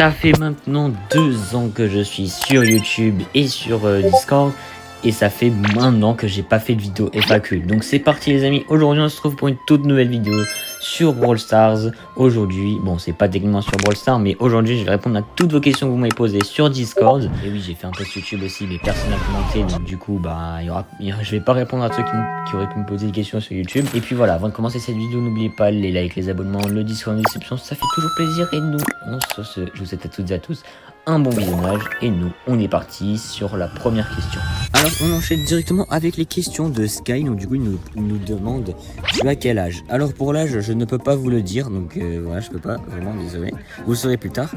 Ça fait maintenant 2 ans que je suis sur YouTube et sur Discord. Et ça fait un an que j'ai pas fait de vidéo FAQ. Donc c'est parti les amis, aujourd'hui on se retrouve pour une toute nouvelle vidéo sur Brawl Stars. Aujourd'hui, bon c'est pas techniquement sur Brawl Stars, mais aujourd'hui je vais répondre à toutes vos questions que vous m'avez posées sur Discord. Et oui, j'ai fait un post YouTube aussi, mais personne n'a commenté, donc du coup bah je vais pas répondre à ceux qui auraient pu me poser des questions sur YouTube. Et puis voilà, avant de commencer cette vidéo, n'oubliez pas les likes, les abonnements, le Discord en description, ça fait toujours plaisir. Et nous, je vous souhaite à toutes et à tous un bon visionnage et nous on est parti sur la première question. Alors on enchaîne directement avec les questions de Sky. Donc du coup il nous demande tu as quel âge. Alors pour l'âge je ne peux pas vous le dire, donc voilà, je peux pas, vraiment désolé, vous le saurez plus tard.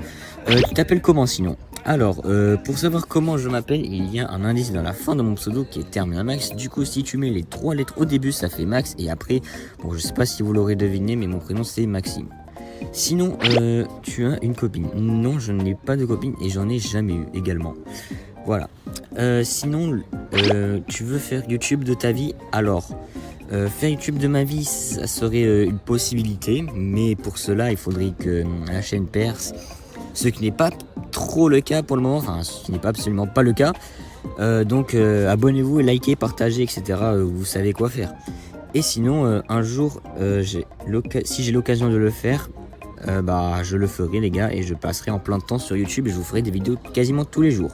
Tu t'appelles comment sinon? Alors pour savoir comment je m'appelle, il y a un indice dans la fin de mon pseudo qui est terminé Max. Du coup si tu mets les 3 lettres au début ça fait Max, et après bon je sais pas si vous l'aurez deviné mais mon prénom c'est Maxime. Sinon, tu as une copine? Non, je n'ai pas de copine et j'en ai jamais eu également. Voilà. Sinon, tu veux faire YouTube de ta vie? Alors, faire YouTube de ma vie, ça serait une possibilité, mais pour cela, il faudrait que la chaîne perce, ce qui n'est pas trop le cas pour le moment, enfin, ce qui n'est pas absolument pas le cas. Donc, abonnez-vous, likez, partagez, etc. Vous savez quoi faire. Et sinon, un jour, si j'ai l'occasion de le faire, bah je le ferai les gars, et je passerai en plein de temps sur YouTube et je vous ferai des vidéos quasiment tous les jours.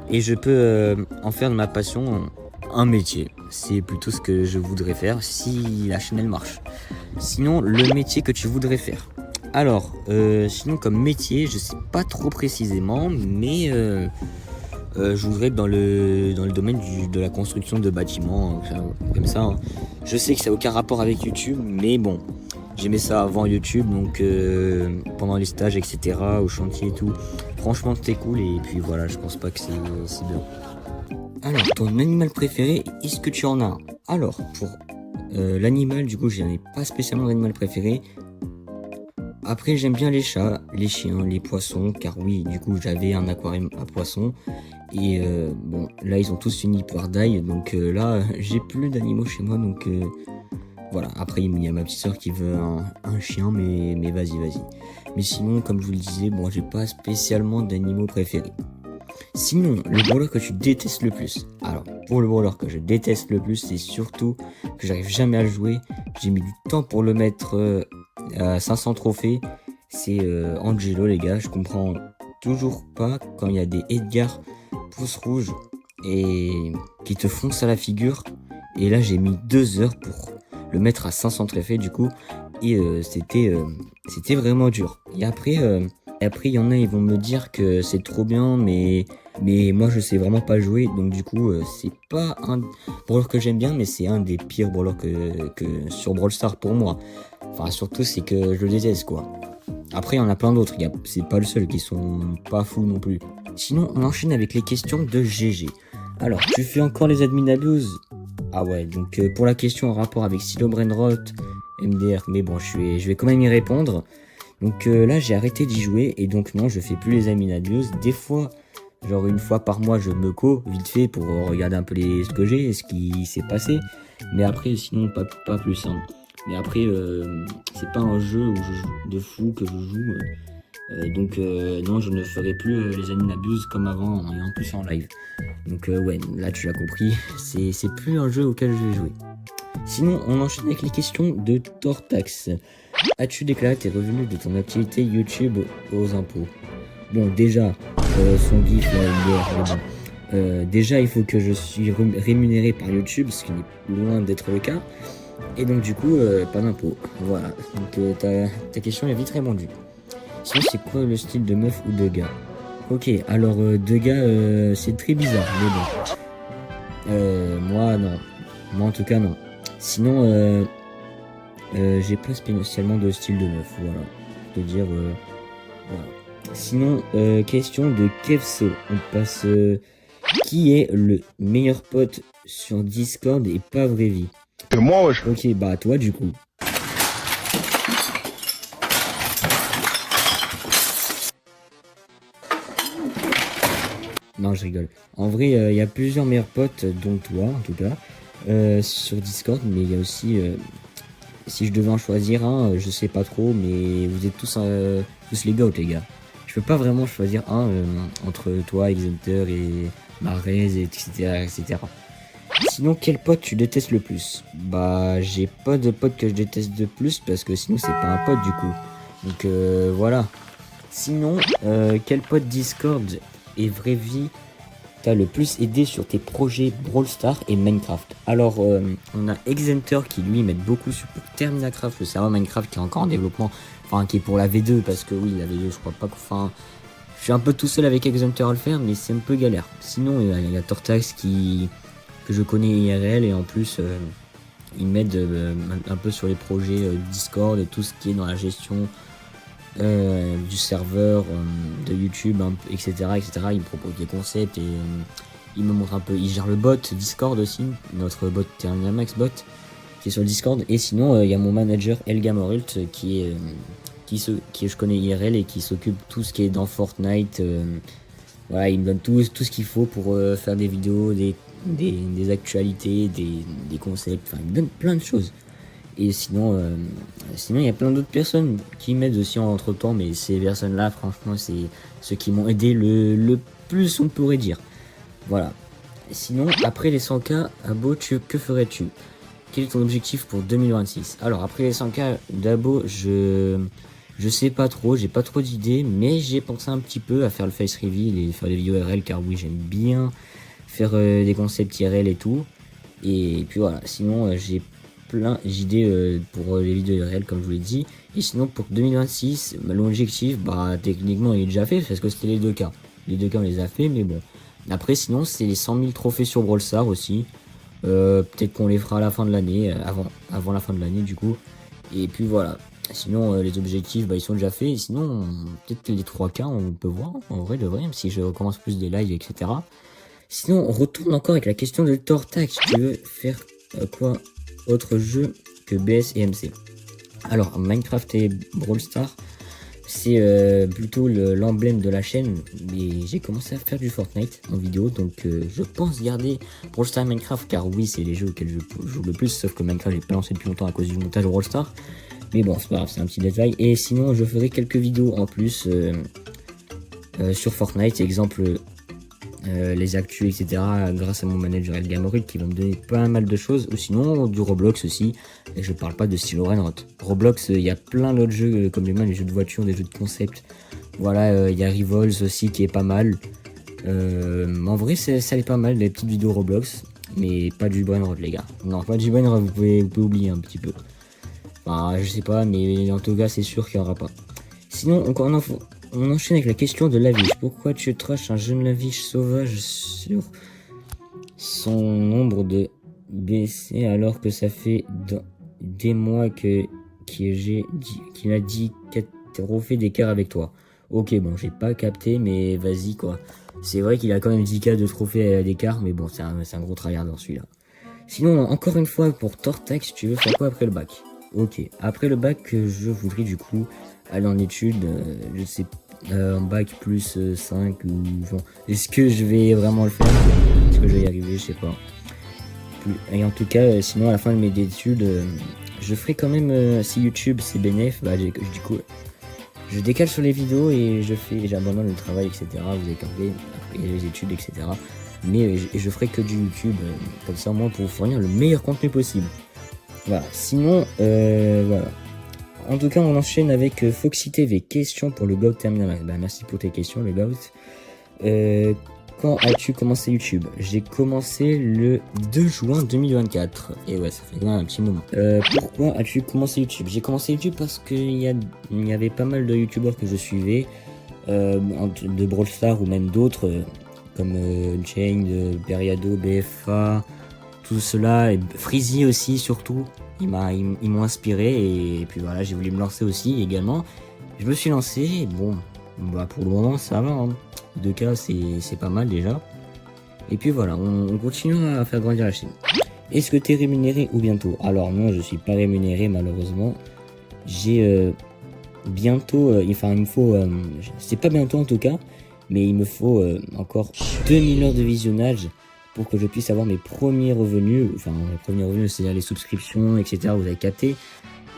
Et je peux en faire de ma passion un métier. C'est plutôt ce que je voudrais faire si la chaîne elle marche. Sinon, le métier que tu voudrais faire. Alors, sinon comme métier, je sais pas trop précisément, mais je voudrais être dans le domaine de la construction de bâtiments, comme ça. Hein. Je sais que ça n'a aucun rapport avec YouTube, mais bon, j'aimais ça avant YouTube, donc pendant les stages, etc., au chantier et tout. Franchement, c'était cool, et puis voilà, je pense pas que c'est bien. Alors, ton animal préféré, est-ce que tu en as un? Alors, pour l'animal, du coup, je n'ai pas spécialement d'animal préféré. Après, j'aime bien les chats, les chiens, les poissons, car oui, du coup, j'avais un aquarium à poissons. Et bon, là, ils ont tous fini par die, donc là, j'ai plus d'animaux chez moi, donc voilà. Après, il y a ma petite soeur qui veut un chien, mais vas-y. Mais sinon, comme je vous le disais, bon, j'ai pas spécialement d'animaux préférés. Sinon, le brawler que tu détestes le plus. Alors, pour le brawler que je déteste le plus, c'est surtout que j'arrive jamais à le jouer. J'ai mis du temps pour le mettre à 500 trophées. C'est Angelo, les gars. Je comprends toujours pas quand il y a des Edgar pouce rouge et qui te foncent à la figure. Et là, j'ai mis 2 heures pour le mettre à 500 trophées, du coup. Et c'était vraiment dur. Et après, il y en a, ils vont me dire que c'est trop bien, mais moi je sais vraiment pas jouer, donc du coup c'est pas un brawler que j'aime bien, mais c'est un des pires brawlers que sur Brawl Stars pour moi. Enfin surtout c'est que je le déteste quoi. Après il y en a plein d'autres, c'est pas le seul qui sont pas fous non plus. Sinon on enchaîne avec les questions de GG. Alors tu fais encore les admin à 12? Ah ouais, donc pour la question en rapport avec Silo Brainrot, MDR, mais bon je vais quand même y répondre. Donc là j'ai arrêté d'y jouer, et donc non, je fais plus les admin adios. Des fois, genre une fois par mois, je me vite fait pour regarder un peu ce que j'ai et ce qui s'est passé. Mais après sinon pas plus. Hein. Mais après c'est pas un jeu où de fou que je joue. Donc non, je ne ferai plus les admin abuse comme avant, et en plus en live. Donc ouais, là tu l'as compris, c'est plus un jeu auquel je vais jouer. Sinon, on enchaîne avec les questions de Tortax. As-tu déclaré tes revenus de ton activité YouTube aux impôts? Bon, déjà, son gif, déjà, il faut que je suis rémunéré par YouTube, ce qui n'est loin d'être le cas. Et donc, du coup, pas d'impôts. Voilà. Donc, ta question est vite répondue. Sinon, c'est quoi le style de meuf ou de gars? Ok, alors, de gars, c'est très bizarre, mais bon. Moi, non. Moi, en tout cas, non. Sinon, j'ai pas spécialement de style de meuf, voilà. Je peux dire, voilà. Sinon, question de Kevso. On passe, qui est le meilleur pote sur Discord et pas vraie vie? Moi, wesh. Ok, bah toi du coup. Non, je rigole. En vrai, il y a plusieurs meilleurs potes, dont toi, en tout cas, sur Discord, mais il y a aussi, si je devais en choisir un, je sais pas trop, mais vous êtes tous les goats, les gars. je peux pas vraiment choisir un entre toi, Exenter et Marez, etc., etc. Sinon, quel pote tu détestes le plus? Bah, j'ai pas de pote que je déteste de plus parce que sinon c'est pas un pote du coup. Donc voilà. Sinon, quel pote Discord et vraie vie t'as le plus aidé sur tes projets Brawl Stars et Minecraft? Alors, on a Exenter qui lui m'aide beaucoup pour Terminacraft, le serveur Minecraft qui est encore en développement, enfin qui est pour la V2 parce que oui, la V2 je crois pas, enfin je suis un peu tout seul avec Exenter à le faire, mais c'est un peu galère. Sinon, il y a Tortax que je connais IRL et en plus il m'aide un peu sur les projets Discord et tout ce qui est dans la gestion du serveur de YouTube, etc., etc. Il me propose des concepts et il me montre un peu. Il gère le bot Discord aussi, notre bot Terminamax bot qui est sur le Discord. Et sinon, il y a mon manager Elgamorult qui je connais IRL et qui s'occupe de tout ce qui est dans Fortnite. Voilà, il me donne tout ce qu'il faut pour faire des vidéos, des actualités, des concepts. Enfin, il me donne plein de choses. Et sinon, il y a plein d'autres personnes qui m'aident aussi entre temps, mais ces personnes-là, franchement, c'est ceux qui m'ont aidé le plus, on pourrait dire. Voilà. Sinon, après les 100K, Abo, que ferais-tu? Quel est ton objectif pour 2026? Alors, après les 100K d'Abo, je sais pas trop, j'ai pas trop d'idées, mais j'ai pensé un petit peu à faire le face reveal et faire des vidéos RL, car oui, j'aime bien faire des concepts IRL et tout. Et puis voilà, sinon, j'ai plein d'idées pour les vidéos réelles comme je vous l'ai dit. Et sinon pour 2026 l'objectif techniquement il est déjà fait parce que c'était les 2K on les a fait, mais bon après sinon c'est les 100 000 trophées sur Brawl Stars aussi. Peut-être qu'on les fera à la fin de l'année, avant la fin de l'année du coup. Et puis voilà, sinon les objectifs ils sont déjà faits. Et sinon peut-être que les 3K on peut voir en vrai de vrai, même si je recommence plus des lives etc. Sinon on retourne encore avec la question de Tortax. Tu veux faire quoi autre jeu que BS et MC? Alors Minecraft et Brawl Stars c'est plutôt l'emblème de la chaîne, mais j'ai commencé à faire du Fortnite en vidéo, donc je pense garder Brawl Stars et Minecraft, car oui c'est les jeux auxquels je joue le plus, sauf que Minecraft j'ai pas lancé depuis longtemps à cause du montage Brawl Stars, mais bon c'est pas grave, c'est un petit détail. Et sinon je ferai quelques vidéos en plus sur Fortnite, exemple les actus etc, grâce à mon manager Elgamorult qui va me donner pas mal de choses, ou sinon du Roblox aussi, et je parle pas de Stylo Renrot. Roblox il y a plein d'autres jeux comme les jeux de voiture, des jeux de concept, voilà, il y a Revolves aussi qui est pas mal, en vrai ça est pas mal, les petites vidéos Roblox, mais pas du Brainrot les gars, non pas du Brainrot, vous pouvez oublier un petit peu, enfin je sais pas, mais en tout cas c'est sûr qu'il y aura pas. Sinon encore une info. On enchaîne avec la question de Lavish. Pourquoi tu trash un jeune Lavish sauvage sur son nombre de BC alors que ça fait des mois qu'il a dit qu'il a refait d'écart avec toi? Ok, bon, j'ai pas capté, mais vas-y quoi. C'est vrai qu'il a quand même 10K de trophées d'écart, mais bon, c'est un gros tryhard dans celui-là. Sinon, encore une fois, pour Tortax, tu veux faire quoi après le bac? Ok, après le bac, je voudrais du coup aller en études, je sais en bac plus 5 ou genre, est-ce que je vais vraiment le faire? Est-ce que je vais y arriver? Je sais pas. Et en tout cas, sinon à la fin de mes études, je ferai quand même, si YouTube c'est bénéf, du coup, je décale sur les vidéos et j'abandonne le travail, etc. Vous avez compris, les études, etc. Mais je ferai que du YouTube, comme ça au moins pour vous fournir le meilleur contenu possible. Voilà, sinon, voilà. En tout cas, on enchaîne avec Foxy TV. Question pour le GOAT Terminal. Merci pour tes questions, le GOAT. Quand as-tu commencé YouTube? J'ai commencé le 2 juin 2024. Et ouais, ça fait quand même un petit moment. Pourquoi as-tu commencé YouTube? J'ai commencé YouTube parce qu'il y avait pas mal de YouTubeurs que je suivais, de Brawl Stars ou même d'autres, comme Chain, Periado, BFA, tout cela, et Freezy aussi surtout. Ils m'ont inspiré et puis voilà, j'ai voulu me lancer aussi également. Je me suis lancé et bon, pour le moment ça va, hein. 2K c'est pas mal déjà. Et puis voilà, on continue à faire grandir la chaîne. Est-ce que tu es rémunéré ou bientôt? Alors non, je suis pas rémunéré malheureusement. J'ai bientôt, enfin il me faut, c'est pas bientôt en tout cas, mais il me faut encore 2000 heures de visionnage pour que je puisse avoir mes premiers revenus, enfin mes premiers revenus c'est-à-dire les subscriptions etc, vous avez capté.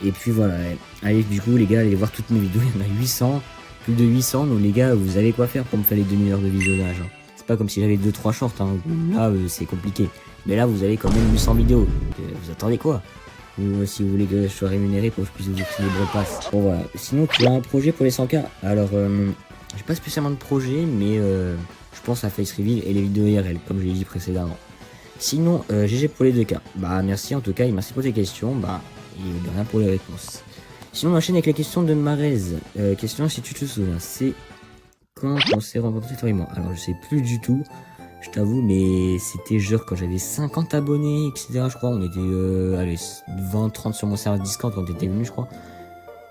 Et puis voilà, allez du coup les gars, allez voir toutes mes vidéos, il y en a 800, plus de 800, donc les gars, vous avez quoi faire pour me faire les 2000 heures de visionnage. Hein. C'est pas comme si j'avais 2-3 shorts, hein. Là c'est compliqué. Mais là vous avez quand même 800 vidéos. Vous attendez quoi? Ou si vous voulez que je sois rémunéré pour que je puisse vous offrir les brepas. Bon voilà. Sinon tu as un projet pour les 100K? Alors j'ai pas spécialement de projet, mais je pense à Face Reveal et les vidéos IRL, comme je l'ai dit précédemment. Sinon GG pour les 2K. Bah merci en tout cas et merci pour tes questions. Bah et de rien pour les réponses. Sinon on enchaîne avec la question de Marez. Question si tu te souviens, c'est quand on s'est rencontrés toi et moi? Alors je sais plus du tout, je t'avoue, mais c'était genre quand j'avais 50 abonnés, etc. Je crois, on était allez, 20-30 sur mon serveur Discord quand t'étais venu, je crois.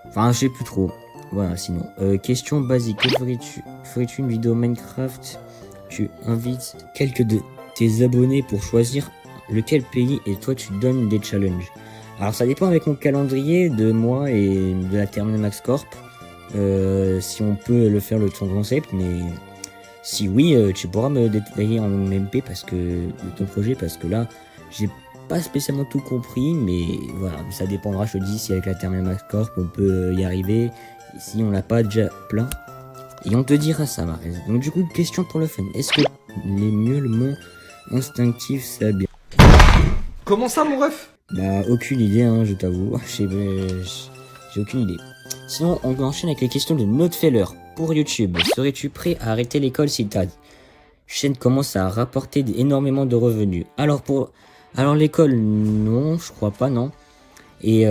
Enfin, je sais plus trop. Voilà, sinon. Question basique, que ferais-tu? Ferais-tu une vidéo Minecraft? Tu invites quelques de tes abonnés pour choisir lequel pays et toi tu donnes des challenges. Alors ça dépend avec mon calendrier de moi et de la Terminal Max Corp. Si on peut le faire le ton concept, mais si oui, tu pourras me détailler en MP parce que de ton projet, parce que là j'ai pas spécialement tout compris, mais voilà, ça dépendra, je te dis, si avec la Terminal Max Corp on peut y arriver, et si on l'a pas déjà plein, et on te dira ça, Marez. Donc du coup, question pour le fun, est-ce que les miaulements instinctifs ça bien? Comment ça mon ref? Bah aucune idée, hein, je t'avoue, j'ai aucune idée. Sinon, on enchaîne avec les questions de Notefeller. Pour YouTube, serais-tu prêt à arrêter l'école si ta chaîne commence à rapporter énormément de revenus? Alors l'école, non, je crois pas, non. Et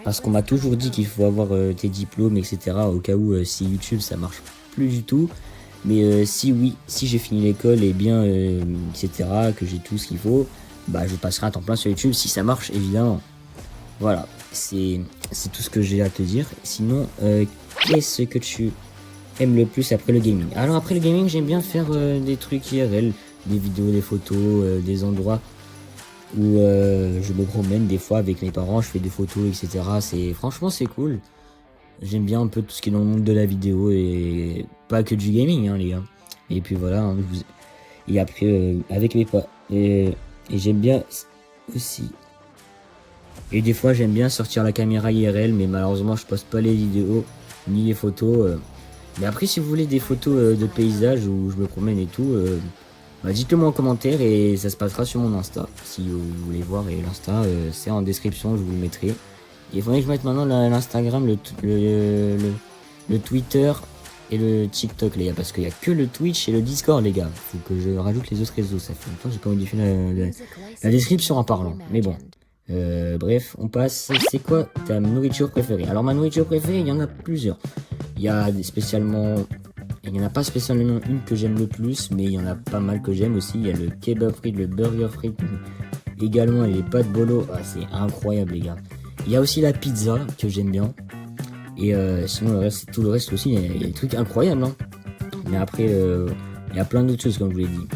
parce qu'on m'a toujours dit qu'il faut avoir tes diplômes, etc. Au cas où si YouTube ça marche plus du tout. Mais si oui, si j'ai fini l'école et bien, etc., que j'ai tout ce qu'il faut, bah je passerai un temps plein sur YouTube si ça marche, évidemment. Voilà, c'est tout ce que j'ai à te dire. Sinon, qu'est-ce que tu aimes le plus après le gaming? Alors après le gaming, j'aime bien faire des trucs IRL, des vidéos, des photos, des endroits où je me promène des fois avec mes parents, je fais des photos, etc. Franchement c'est cool. J'aime bien un peu tout ce qui est dans le monde de la vidéo et pas que du gaming, hein, les gars. Et puis voilà, hein, et après avec mes potes. Et j'aime bien aussi. Et des fois j'aime bien sortir la caméra IRL, mais malheureusement je poste pas les vidéos ni les photos. Mais après si vous voulez des photos de paysages où je me promène et tout, bah, dites-le moi en commentaire et ça se passera sur mon Insta. Si vous voulez voir, et l'Insta c'est en description, je vous le mettrai. Et il faudrait que je mette maintenant l'Instagram, le Twitter et le TikTok les gars, parce qu'il n'y a que le Twitch et le Discord les gars. Faut que je rajoute les autres réseaux, ça fait longtemps que j'ai pas modifié la description en parlant. Mais bon. Bref, on passe. C'est quoi ta nourriture préférée? Alors ma nourriture préférée, il y en a plusieurs. Il y a spécialement, il n'y en a pas spécialement une que j'aime le plus, mais il y en a pas mal que j'aime aussi. Il y a le kebab frites, le burger frites, également et les pâtes bolo. Ah, c'est incroyable les gars. Il y a aussi la pizza que j'aime bien. Et sinon le reste, tout le reste aussi, il y a des trucs incroyables, hein. Mais après, il y a plein d'autres choses comme je vous l'ai dit.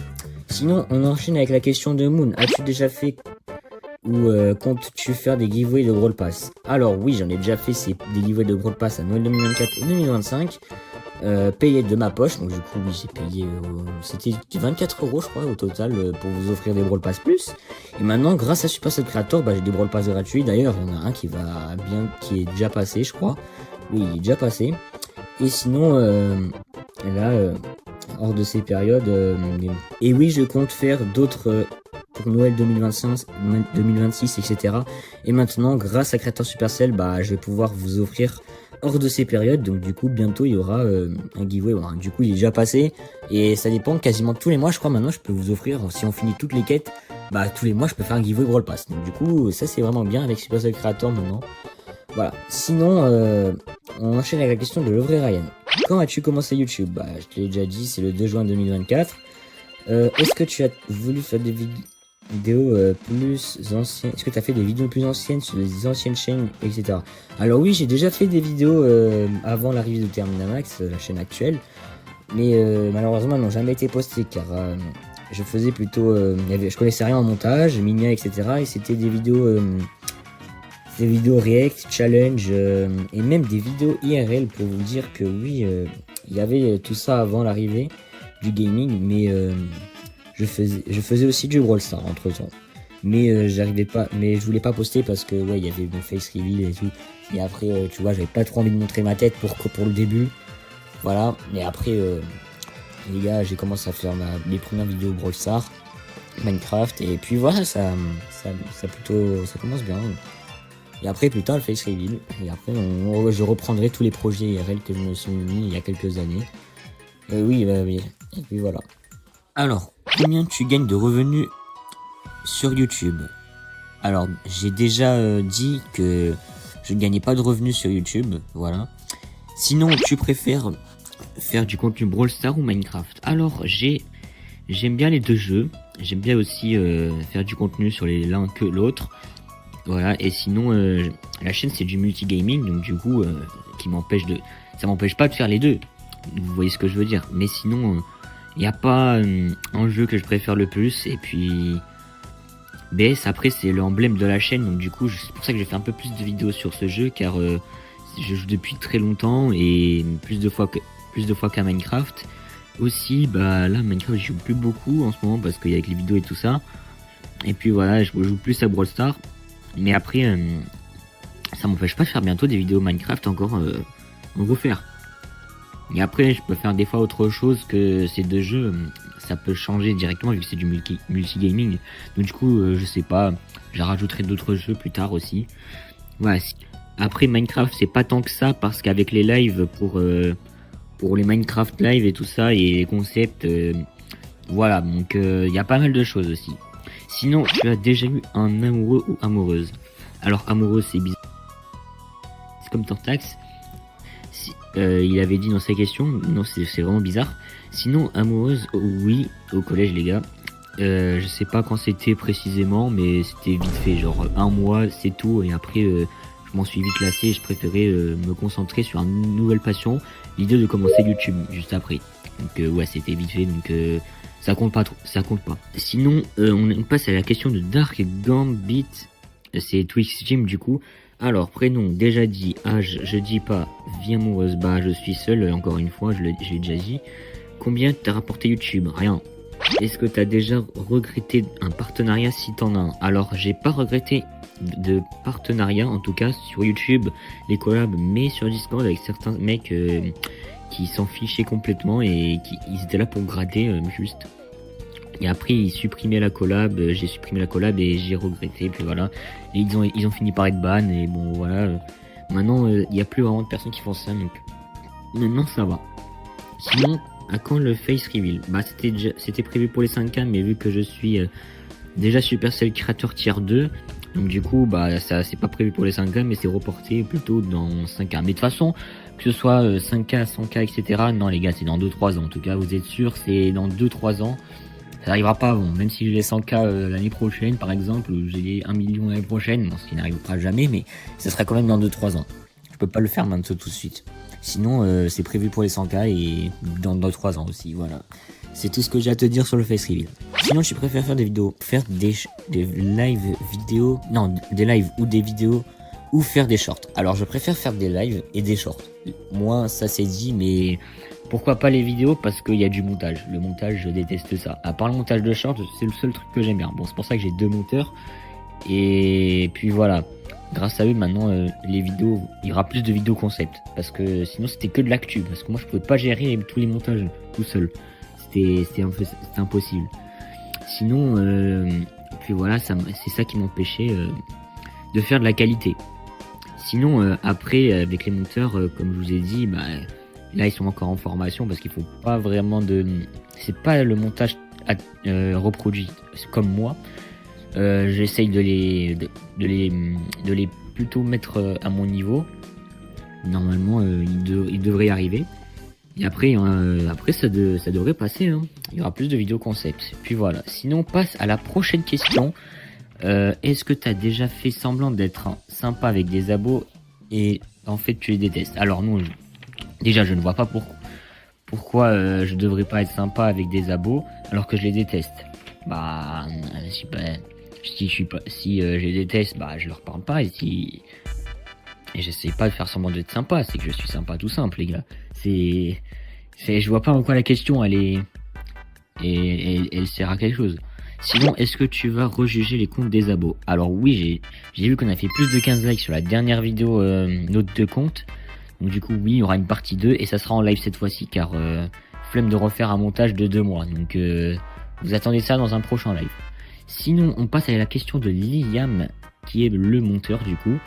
Sinon, on enchaîne avec la question de Moon. As-tu déjà fait ou comptes-tu faire des giveaways de Brawl Pass? Alors oui, j'en ai déjà fait des giveaways de Brawl Pass à Noël 2024 et 2025, payé de ma poche. Donc du coup oui, j'ai payé, c'était 24 € je crois au total pour vous offrir des Brawl Pass plus. Et maintenant grâce à Supercell Creator, bah, j'ai des Brawl Pass gratuits. D'ailleurs il y en a un qui est déjà passé je crois. Oui, il est déjà passé. Et sinon là hors de ces périodes, et oui je compte faire d'autres pour Noël 2025, 2026, etc. Et maintenant, grâce à Creator Supercell, bah, je vais pouvoir vous offrir hors de ces périodes. Donc du coup, bientôt, il y aura un giveaway. Bon, du coup, il est déjà passé. Et ça dépend quasiment tous les mois, je crois. Maintenant, je peux vous offrir, si on finit toutes les quêtes, bah, tous les mois, je peux faire un giveaway Brawl Pass. Donc du coup, ça, c'est vraiment bien avec Supercell Creator maintenant. Voilà. Sinon, on enchaîne avec la question de Lovray Ryan. Quand as-tu commencé YouTube? Bah, je te l'ai déjà dit, c'est le 2 juin 2024. Est-ce que tu as voulu faire des vidéos plus anciennes? Est-ce que tu as fait des vidéos plus anciennes sur les anciennes chaînes, etc. Alors oui, j'ai déjà fait des vidéos avant l'arrivée de Terminal Max, la chaîne actuelle. Mais malheureusement, elles n'ont jamais été postées car je faisais plutôt... je connaissais rien en montage, Minia, etc. Et c'était des vidéos React, Challenge et même des vidéos IRL pour vous dire que oui, il y avait tout ça avant l'arrivée du gaming, mais je faisais aussi du Brawl Stars entre temps. Mais j'arrivais pas, mais je voulais pas poster parce que ouais, il y avait mon face reveal et tout. Et après, tu vois, j'avais pas trop envie de montrer ma tête pour le début. Voilà, et après, les gars, j'ai commencé à faire mes premières vidéos Brawl Stars, Minecraft, et puis voilà, ça commence bien. Et après, plus tard, le Face Reveal, et après, je reprendrai tous les projets IRL que je me suis mis il y a quelques années. Oui, et puis voilà. Alors, combien tu gagnes de revenus sur YouTube? Alors, j'ai déjà dit que je ne gagnais pas de revenus sur YouTube, voilà. Sinon, tu préfères faire du contenu Brawl Stars ou Minecraft? Alors, j'aime bien les deux jeux. J'aime bien aussi faire du contenu sur l'un que l'autre. Voilà, et sinon, la chaîne c'est du multigaming, donc du coup, ça m'empêche pas de faire les deux. Vous voyez ce que je veux dire. Mais sinon, il n'y a pas un jeu que je préfère le plus. Et puis, BS après c'est l'emblème de la chaîne, donc du coup, c'est pour ça que j'ai fait un peu plus de vidéos sur ce jeu, car je joue depuis très longtemps et plus de fois qu'à Minecraft. Aussi, bah là, Minecraft, je joue plus beaucoup en ce moment parce qu'il y a avec les vidéos et tout ça. Et puis voilà, je joue plus à Brawl Stars. Mais après, ça m'empêche pas de faire bientôt des vidéos Minecraft encore en refaire. Et après, je peux faire des fois autre chose que ces deux jeux. Ça peut changer directement vu que c'est du multigaming. Donc du coup, je sais pas, je rajouterai d'autres jeux plus tard aussi. Voilà. Après, Minecraft, c'est pas tant que ça parce qu'avec les lives pour les Minecraft live et tout ça et les concepts, voilà. Donc il y a pas mal de choses aussi. Sinon, tu as déjà eu un amoureux ou amoureuse? Alors, amoureux, c'est bizarre. C'est comme Tortax. Il avait dit dans sa question. Non, c'est vraiment bizarre. Sinon, amoureuse, oui, au collège, les gars. Je sais pas quand c'était précisément, mais c'était vite fait. Genre, un mois, c'est tout. Et après, je m'en suis vite lassé et je préférais me concentrer sur une nouvelle passion. L'idée de commencer YouTube juste après. Donc, ouais, c'était vite fait. Donc, ça compte pas trop, ça compte pas. Sinon, on passe à la question de Dark Gambit. C'est Twix Jim du coup. Alors, prénom, déjà dit. Âge, je dis pas. Vie amoureuse, bah je suis seul, encore une fois, je l'ai déjà dit. Combien t'as rapporté YouTube? Rien. Est-ce que t'as déjà regretté un partenariat si t'en as un? Alors, j'ai pas regretté de partenariat, en tout cas sur YouTube, les collabs, mais sur Discord avec certains mecs qui s'en fichaient complètement et ils étaient là pour gratter juste. Et après ils supprimaient la collab, j'ai supprimé la collab et j'ai regretté, puis voilà. Et ils ont fini par être ban et bon voilà. Maintenant il n'y a plus vraiment de personnes qui font ça, donc maintenant ça va. Sinon, à quand le face reveal? Bah c'était prévu pour les 5K, mais vu que je suis déjà Supercell Creator Tier 2, donc du coup bah ça c'est pas prévu pour les 5K, mais c'est reporté plutôt dans 5K. Mais de toute façon, que ce soit 5K, 100K, etc. Non les gars, c'est dans 2-3 ans en tout cas, vous êtes sûr, c'est dans 2-3 ans. Ça n'arrivera pas avant, même si j'ai les 100K l'année prochaine par exemple, ou j'ai les 1 million l'année prochaine, bon, ce qui n'arrivera jamais, mais ça sera quand même dans 2-3 ans. Je peux pas le faire maintenant tout de suite. Sinon c'est prévu pour les 100K et dans 2-3 ans aussi, voilà. C'est tout ce que j'ai à te dire sur le face reveal. Sinon je préfère faire des vidéos, faire des live vidéos, non des lives ou des vidéos, ou faire des shorts. Alors je préfère faire des lives et des shorts. Moi ça c'est dit, mais pourquoi pas les vidéos? Parce qu'il y a du montage. Le montage, je déteste ça. À part le montage de shorts, c'est le seul truc que j'aime bien. Bon, c'est pour ça que j'ai 2 monteurs. Et puis voilà. Grâce à eux, maintenant, les vidéos, il y aura plus de vidéos concept. Parce que sinon, c'était que de l'actu. Parce que moi, je pouvais pas gérer tous les montages tout seul. C'était impossible. Sinon, puis voilà, c'est ça qui m'empêchait de faire de la qualité. Sinon, après, avec les monteurs, comme je vous ai dit, bah... Là, ils sont encore en formation parce qu'il faut pas vraiment c'est pas le montage reproduit comme moi. J'essaye de les plutôt mettre à mon niveau. Normalement, ils devraient y arriver. Et après, ça devrait passer. Hein. Il y aura plus de vidéos concept. Puis voilà. Sinon, on passe à la prochaine question. Est-ce que tu as déjà fait semblant d'être sympa avec des abos et en fait tu les détestes? Alors non. Déjà, je ne vois pas pourquoi je devrais pas être sympa avec des abos alors que je les déteste. Bah, si je les déteste, bah je leur parle pas. Et j'essaie pas de faire semblant d'être sympa, c'est que je suis sympa tout simple, les gars. Je vois pas en quoi la question elle sert à quelque chose. Sinon, est-ce que tu vas rejuger les comptes des abos? Alors oui, j'ai vu qu'on a fait plus de 15 likes sur la dernière vidéo note de compte. Donc du coup oui, il y aura une partie 2 et ça sera en live cette fois-ci car flemme de refaire un montage de 2 mois. Donc vous attendez ça dans un prochain live. Sinon on passe à la question de Liam qui est le monteur du coup,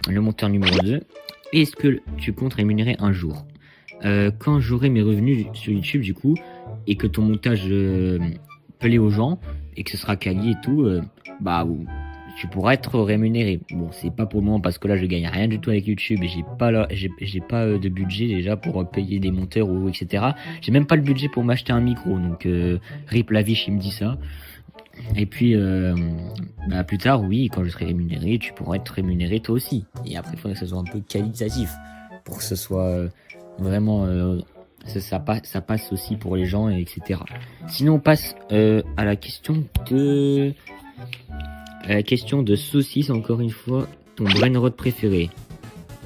le monteur numéro 2. Est-ce que tu comptes rémunérer un jour? Quand j'aurai mes revenus sur YouTube du coup et que ton montage plaît aux gens et que ce sera quali et tout, bah tu pourras être rémunéré. Bon, c'est pas pour le moment parce que là je gagne rien du tout avec YouTube et j'ai pas de budget déjà pour payer des monteurs ou etc. J'ai même pas le budget pour m'acheter un micro, donc rip la vie, il me dit ça. Et puis plus tard, oui, quand je serai rémunéré, tu pourras être rémunéré toi aussi. Et après, il faudrait que ce soit un peu qualitatif pour que ce soit vraiment ça passe aussi pour les gens, etc. Sinon, on passe à la question de saucisse, encore une fois, ton brainrot préféré.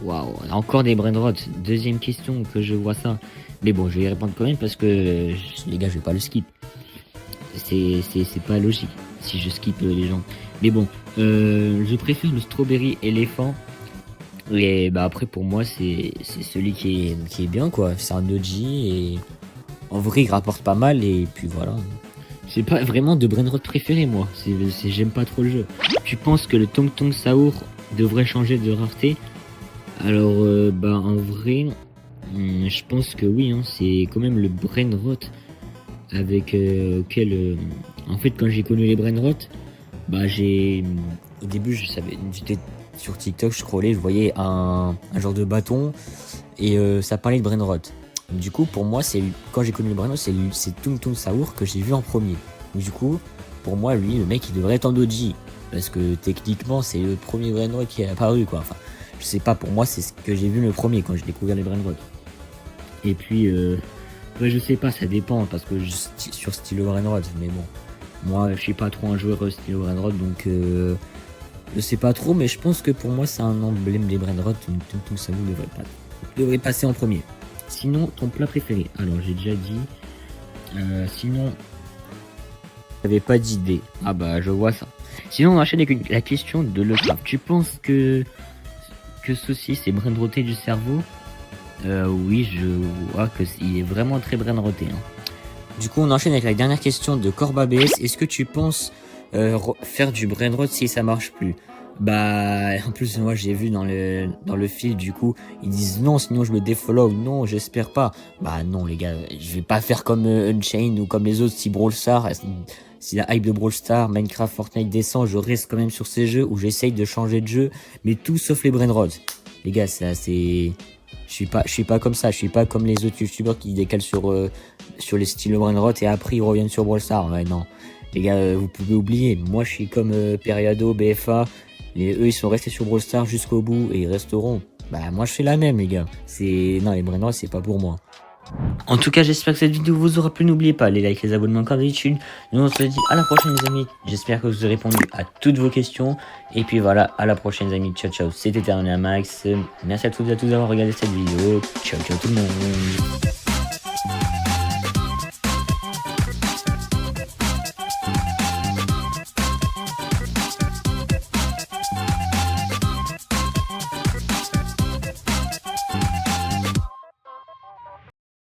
Waouh, encore des brainrots. Deuxième question que je vois ça. Mais bon, je vais y répondre quand même parce que les gars, je vais pas le skip. C'est pas logique si je skip les gens. Mais bon, je préfère le strawberry éléphant. Et bah après pour moi c'est celui qui est bien quoi. C'est un OG et en vrai il rapporte pas mal et puis voilà. J'ai pas vraiment de brainrot préféré moi. J'aime pas trop le jeu. Tu penses que le Tong Tong Saour devrait changer de rareté? Alors en vrai, je pense que oui. Hein, c'est quand même le brainrot avec auquel en fait quand j'ai connu les brainrot, bah au début j'étais sur TikTok, je scrollais, je voyais un genre de bâton et ça parlait de brainrot. Du coup pour moi quand j'ai connu le brainrot c'est Tung Tung Saour que j'ai vu en premier. Donc, du coup pour moi lui le mec il devrait être en doji parce que techniquement c'est le premier brainrot qui est apparu quoi. Enfin je sais pas, pour moi c'est ce que j'ai vu le premier quand j'ai découvert les brainrot. Et puis ouais, je sais pas, ça dépend parce que sur stylo brainrot, mais bon, moi je suis pas trop un joueur stylo brainrot donc je sais pas trop, mais je pense que pour moi c'est un emblème des brainrot, tout ça vous devrait passer en premier. Sinon, ton plat préféré? Alors j'ai déjà dit. Sinon, j'avais pas d'idée. Ah bah je vois ça. Sinon on enchaîne avec la question de Lecraft. Tu penses que ceci c'est brainroté du cerveau? Oui, je vois qu'il est vraiment très brainroté. Hein. Du coup, on enchaîne avec la dernière question de Corbabs. Est-ce que tu penses faire du brainrot si ça marche plus? Bah, en plus, moi, j'ai vu dans le fil, du coup, ils disent non, sinon je me défollow. Non, j'espère pas. Bah non, les gars, je vais pas faire comme Unchained ou comme les autres. Si Brawl Stars, si la hype de Brawl Stars, Minecraft, Fortnite descend, je reste quand même sur ces jeux où j'essaye de changer de jeu, mais tout sauf les brainrots. Les gars, ça c'est... Je suis pas comme ça, je suis pas comme les autres youtubeurs qui décalent sur les styles brainrot et après ils reviennent sur Brawl Stars. Ouais, non. Les gars, vous pouvez oublier. Moi, je suis comme Periado, BFA. Eux, ils sont restés sur Brawl Stars jusqu'au bout et ils resteront. Bah, moi, je fais la même, les gars. Non, les brainrot, c'est pas pour moi. En tout cas, j'espère que cette vidéo vous aura plu. N'oubliez pas les likes, les abonnements comme d'habitude. Nous, on se dit à la prochaine, les amis. J'espère que vous avez répondu à toutes vos questions. Et puis voilà, à la prochaine, les amis. Ciao, ciao. C'était Eternal Max. Merci à toutes et à tous d'avoir regardé cette vidéo. Ciao, ciao tout le monde.